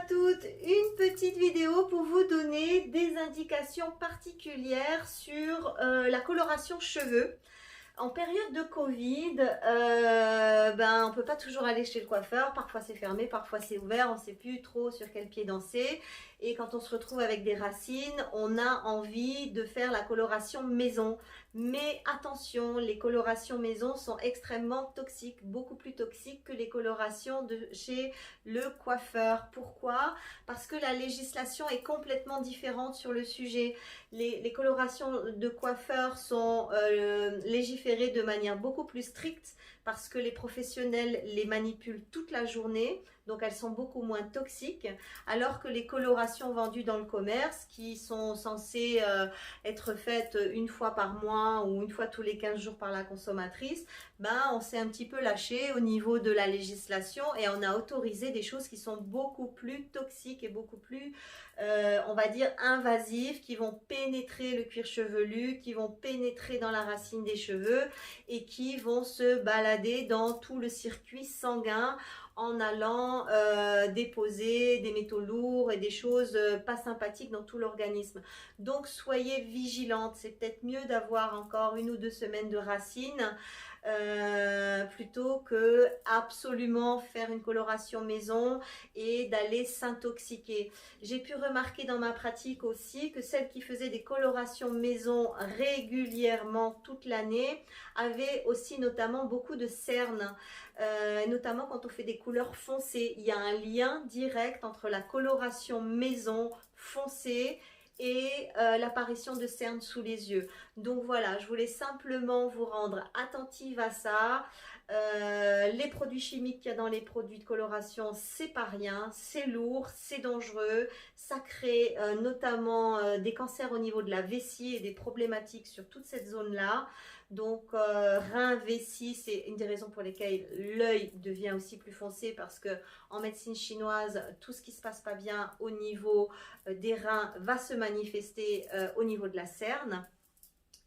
toutes, une petite vidéo pour vous donner des indications particulières sur la coloration cheveux. En période de Covid, on ne peut pas toujours aller chez le coiffeur, parfois c'est fermé, parfois c'est ouvert, on ne sait plus trop sur quel pied danser. Et quand on se retrouve avec des racines, on a envie de faire la coloration maison. Mais attention, les colorations maison sont extrêmement toxiques, beaucoup plus toxiques que les colorations de chez le coiffeur. Pourquoi? Parce que la législation est complètement différente sur le sujet. Les colorations de coiffeurs sont légiférées de manière beaucoup plus stricte parce que les professionnels les manipulent toute la journée, donc elles sont beaucoup moins toxiques, alors que les colorations vendues dans le commerce, qui sont censées être faites une fois par mois ou une fois tous les 15 jours par la consommatrice, on s'est un petit peu lâché au niveau de la législation et on a autorisé des choses qui sont beaucoup plus toxiques et beaucoup plus, on va dire, invasives, qui vont pénétrer le cuir chevelu, qui vont pénétrer dans la racine des cheveux et qui vont se balader dans tout le circuit sanguin en allant déposer des métaux lourds et des choses pas sympathiques dans tout l'organisme. Donc soyez vigilantes, c'est peut-être mieux d'avoir encore 1 ou 2 semaines de racines plutôt que absolument faire une coloration maison et d'aller s'intoxiquer. J'ai pu remarquer dans ma pratique aussi que celles qui faisaient des colorations maison régulièrement toute l'année avaient aussi notamment beaucoup de cernes, notamment quand on fait des couleurs foncées. Il y a un lien direct entre la coloration maison foncée et l'apparition de cernes sous les yeux. Donc voilà, je voulais simplement vous rendre attentive à ça. Les produits chimiques qu'il y a dans les produits de coloration, c'est pas rien, c'est lourd, c'est dangereux, ça crée notamment des cancers au niveau de la vessie et des problématiques sur toute cette zone-là. Donc rein, vessie, c'est une des raisons pour lesquelles l'œil devient aussi plus foncé, parce que en médecine chinoise, tout ce qui se passe pas bien au niveau des reins va se manifester au niveau de la cerne.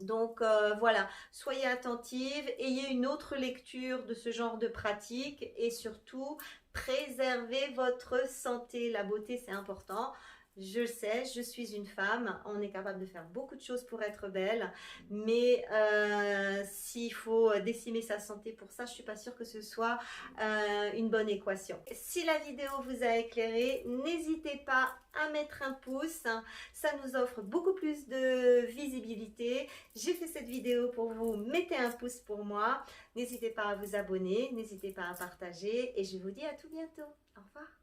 Donc voilà, soyez attentive, ayez une autre lecture de ce genre de pratique et surtout préservez votre santé. La beauté, c'est important. Je le sais, je suis une femme, on est capable de faire beaucoup de choses pour être belle, mais s'il faut décimer sa santé pour ça, je ne suis pas sûre que ce soit une bonne équation. Si la vidéo vous a éclairé, n'hésitez pas à mettre un pouce, ça nous offre beaucoup plus de visibilité. J'ai fait cette vidéo pour vous, mettez un pouce pour moi, n'hésitez pas à vous abonner, n'hésitez pas à partager et je vous dis à tout bientôt. Au revoir.